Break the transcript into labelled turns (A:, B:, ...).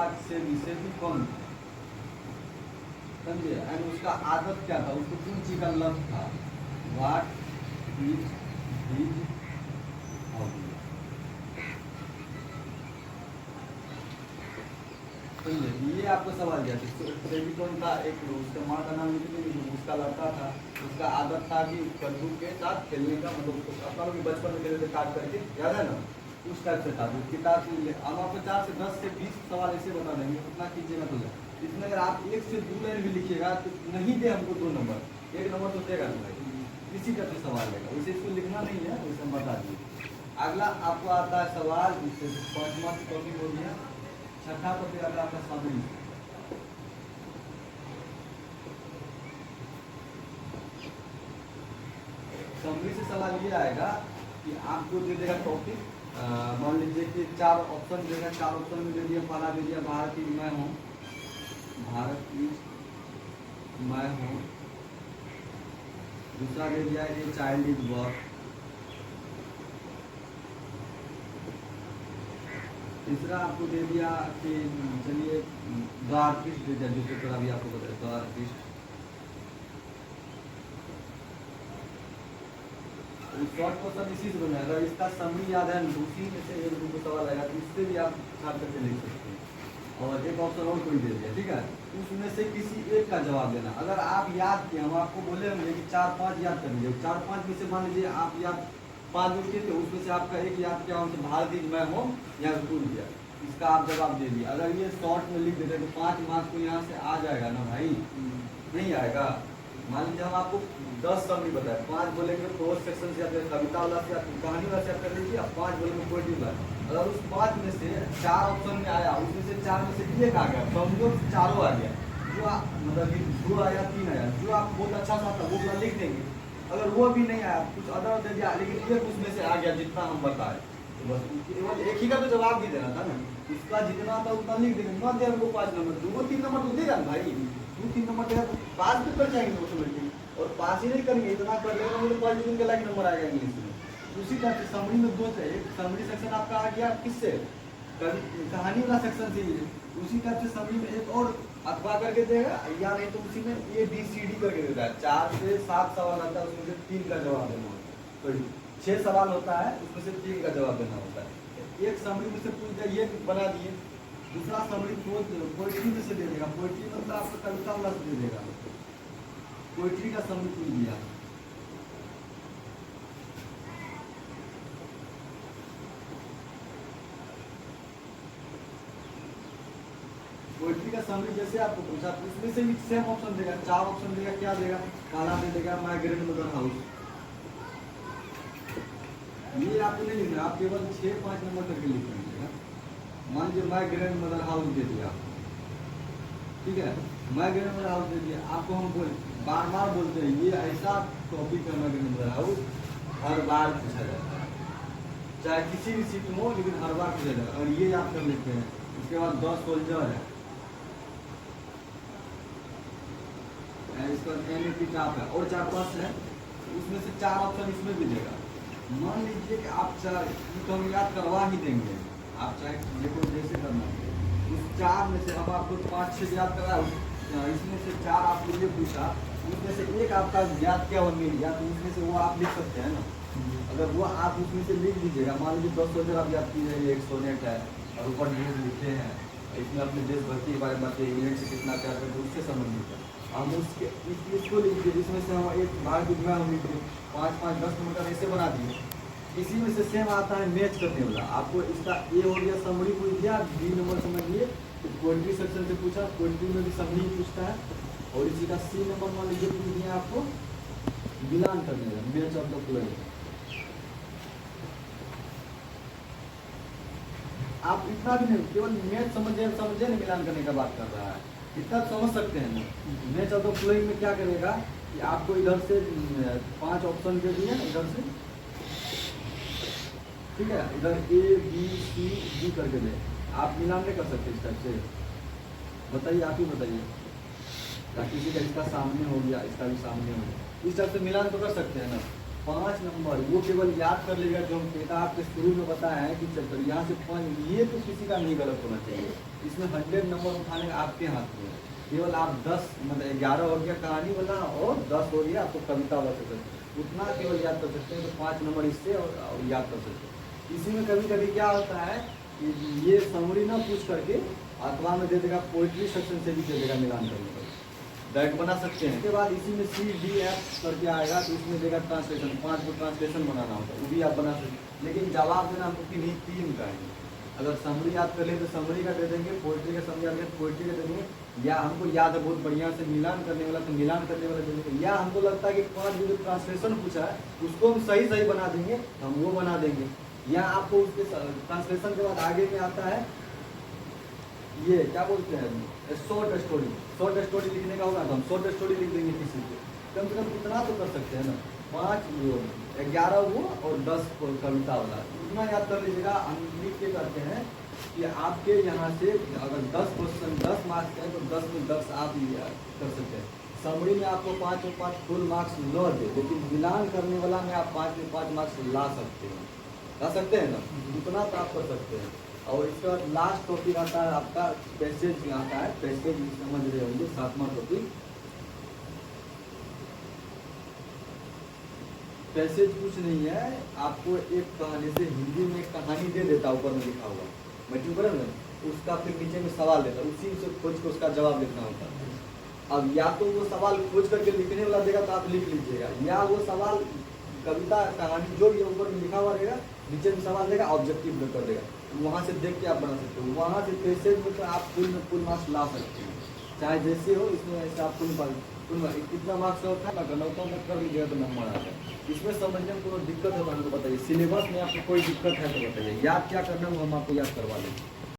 A: 8 से से भी कम था, समझे। एंड उसका आदत क्या था, उसको कौन चीज का लत था, व्हाट इज हिज हॉबी, समझे। ये आपको सवाल दिया था, सेबिकॉन था एक, उसका माँ का नाम लिख लीजिए, उसका लड़का था, उसका आदत था कि कद्दू के साथ खेलने का, मतलब उसको अपना लोग बचपन में खेलते थे काट करके, याद है ना, उस टाइप से था। तो किताब से हम आपको 4 से 10 से 20 सवाल ऐसे बता देंगे, उतना कीजिएगा तो इसमें अगर आप 1 से 2 लाइन भी लिखिएगा तो नहीं दे हमको 2 नंबर, 1 नंबर तो देगा नहीं भाई, इसी टाइप से सवाल देगा, वैसे इसको लिखना नहीं है, वैसे हम बता दिए। अगला आपको आता है सवाल, 5वां टॉपिक हो गया, छठा टॉपिक आता है आपका समरी। समरी से सवाल ये आएगा कि आपको दे देगा टॉपिक, मान लीजिए कि 4 ऑप्शन देगा, 4 ऑप्शन में दे दिया, पहला दे दिया भारत की मैं हूँ, भारत की मैं हूँ, दूसरा दे दिया ये चाइल्ड इज वर्क, तीसरा आपको दे दिया कि चलिए द आर्टिस्ट दे दिया, जो पेपर अभी आपको बताया द आर्टिस्ट। शॉर्ट क्वेश्चन इसी से बनाया, अगर इसका समरी याद है उसी में से एक दो सवाल आएगा तो इससे भी आप छाट करके लिख सकते हैं। और एक ऑप्शन और कोई दे दिया, ठीक है, उसमें से किसी एक का जवाब देना। अगर आप याद किए, हम आपको बोले होंगे कि 4-5 याद कर लीजिए, 4-5 में से मान लीजिए आप याद 5 किए थे, उसमें से आपका एक याद किया उनसे भारत इज मैं हूँ या भूल गया, इसका आप जवाब दे दिया। अगर ये शॉर्ट में लिख देते तो 5 मार्क्स तो यहाँ से आ जाएगा ना भाई, नहीं आएगा। मान लीजिए हम आपको 10 समरी बताए, 5 बोलेंगे प्रोज सेक्शन से, या फिर कविता वाला से, या फिर कहानी वाला से आप कर लीजिए, 5 बोलेंगे पोएट्री वाला। अगर उस 5 में से 4 ऑप्शन में आया, उसमें से 4 में से एक आ गया, समझो 4 आ गया, जो मतलब कि 2 आया 3 आया, जो आप बहुत अच्छा सा था वो पूरा लिख देंगे। अगर वो भी नहीं आया, कुछ अदर दे दिया, लेकिन एक उसमें से आ गया जितना हम बताए, तो बस केवल एक ही का तो जवाब भी देना था ना, इसका जितना था उतना लिख देंगे, मत दे हमको 5 नंबर, 2-3 नंबर तो देगा भाई, 2-3 नंबर देगा तो पास भी कर जाएंगे ऑटोमेटिक। और पास ही नहीं करेंगे, इतना कर लेंगे तो क्वालिफिकेशन का लाइक नंबर आएगा इंग्लिश में। उसी टाइप से समरी में 2 है, एक समरी सेक्शन आपका आ गया किससे, कहानी वाला सेक्शन से ही, उसी टाइप से समरी में एक और अथवा करके देगा, या नहीं तो उसी में ABCD करके देता है। 4 से 7 सवाल आता है, उसमें से 3 का जवाब देना होता है, तो 6 सवाल होता है, उसमें से 3 का जवाब देना होता है। एक समरी में से पूछ दिया, ये बना दिए, दूसरा समरी पोइट्री में से दे देगा, पोइट्री मतलब आपको कविता वाला से दे देगा, पोइट्री का समरी पूछ दिया। पोइट्री का समरी जैसे आपको पूछा, उसमें से भी सेम ऑप्शन देगा, 4 ऑप्शन देगा, क्या देगा, काला दे देगा, माय ग्रैंड मदर हाउस। ये आपको नहीं लिखना, आप केवल 6-5 नंबर करके लिख लीजिएगा। मान लीजिए माय ग्रैंड मदर हाउस दे दिया, ठीक है, माय ग्रैंड मदर हाउस दे दिया, आपको हम बार बार बोलते हैं ये ऐसा टॉपिक है, माय ग्रैंड मदर हाउस हर बार पूछा जाता है, चाहे किसी भी सीट में हो, लेकिन हर बार पूछा जाता है, और ये याद कर लेते हैं। उसके बाद 10 सोल्जर है, इसका एपिटाफ है, और 4-5 है, उसमें से 4 ऑप्शन इसमें भी देगा। मान लीजिए कि आप चाहे तो हम याद करवा ही देंगे, आप चाहे देखो जैसे करना है, उस 4 में से हम आपको 5-6 याद करा, इसमें से 4 आपको ये पूछा, उसमें से एक आपका याद क्या और मिल गया, तो उसमें से वो आप लिख सकते हैं ना। अगर वो आप उसमें से लिख दीजिएगा, मान लीजिए 10 सोल्जर आप याद कीजिए, एक सोनेट है, और ऊपर न्यूज लिखे हैं, इसमें अपने देशभक्ति के बारे में बताइए, इंग्लैंड से कितना प्यार करते, उससे संबंधित है, हम उसके इसको लिख दिए, जिसमें से हम एक भारत की मैं लिख दिए, 5-5-10 नंबर का ऐसे बना दिए। इसी में से सेम आता है मैच करने वाला, आपको इसका ए हो गया समरी पूछ दिया, बी नंबर समझिए तो पोइट्री सेक्शन से पूछा, पोइट्री में भी समरी पूछता है, और इसी का सी नंबर मान लीजिए पूछ दिया आपको मिलान करने का, मैच ऑफ द प्लेयर। आप इतना भी नहीं, केवल मैच समझे नहीं, मिलान करने का बात कर रहा है, इतना समझ सकते हैं ना। मैच ऑफ द प्लेइंग में क्या करेगा कि आपको इधर से 5 ऑप्शन दे दिए, इधर से, ठीक है, इधर ABCD करके दे, आप मिलान नहीं कर सकते इस टाइप से, बताइए, आप ही बताइए, ताकि किसी का इसका सामने हो गया, इसका भी सामने हो गया, इस टाइप से मिलान तो कर सकते हैं ना। 5 नंबर वो केवल याद कर लेगा जो हम किताब के शुरू में बताया है कि चैप्टर यहाँ से 5, ये तो किसी का नहीं गलत होना चाहिए। इसमें 100 नंबर उठाने का आपके हाथ में है। केवल आप 10 मतलब 11 हो गया कहानी वाला और 10 हो गया आपको कविता वाला सकते, उतना केवल याद कर सकते हैं। तो 5 नंबर इससे और याद कर सकते हैं। इसी में कभी कभी क्या होता है कि ये समरी ना पूछ करके अखबार में दे देगा, पोइट्री सेक्शन से भी दे देगा मिलान करने का, डायरेक्ट बना सकते हैं। उसके बाद इसी में CDF करके आएगा तो इसमें देगा ट्रांसलेशन, 5 को ट्रांसलेशन बनाना होता है, वो भी आप बना सकते हैं। लेकिन जवाब देना हमको किन्हीं 3 का है। अगर समरी याद कर ले तो समरी का दे देंगे, पोइट्री का समरी याद तो पोइट्री का दे देंगे, या हमको याद है बहुत बढ़िया से मिलान करने वाला तो मिलान करने वाला दे देंगे, या हमको लगता है कि 5 जो ट्रांसलेशन पूछा है उसको हम सही सही बना देंगे तो हम वो बना देंगे। या आपको उसके ट्रांसलेशन के बाद आगे में आता है ये क्या बोलते हैं शॉर्ट स्टोरी। शॉर्ट स्टोरी लिखने का होगा तो हम शॉर्ट स्टोरी लिख देंगे किसी को, कम से कम इतना तो कर सकते हैं ना। 5 वो 11 वो और 10 कविता वाला, इतना याद कर लीजिएगा। हम लिख के करते हैं कि आपके यहाँ से अगर 10 क्वेश्चन 10 मार्क्स है तो 10 में 10 आप कर सकते हैं। समरी में आपको 5 में 5 फुल मार्क्स न दे, लेकिन मिलान करने वाला में आप 5 में 5 मार्क्स ला सकते हैं ना, उतना तो आप कर सकते हैं। और इसके बाद लास्ट टॉपिक आता है आपका पैसेज आता है, पैसेज समझ रहे होंगे 7वां टॉपिक। पैसेज कुछ नहीं है, आपको एक कहानी से हिंदी में एक कहानी दे देता ऊपर में लिखा हुआ मल्टीपल में, उसका फिर नीचे में सवाल देता, उसी से खोज के उसका जवाब लिखना होता है। अब या तो वो सवाल खोज करके लिखने वाला देगा तो आप लिख लीजिएगा, या वो सवाल कविता कहानी जो भी ऊपर में लिखा हुआ रहेगा नीचे में सवाल देगा, ऑब्जेक्टिव कर देगा, वहाँ से देख के आप बना सकते हो। वहाँ से पैसेज में तो आप फुल मार्क्स ला सकते हैं, चाहे जैसे हो। इसमें ऐसे आप कितना मार्क्स होता है गणौता में कर लीजिएगा तो नंबर आता है। इसमें समझने में कोई दिक्कत है तो हमको बताइए, सिलेबस में आपको कोई दिक्कत है तो बताइए, याद क्या करना है वो हम आपको याद करवा देंगे।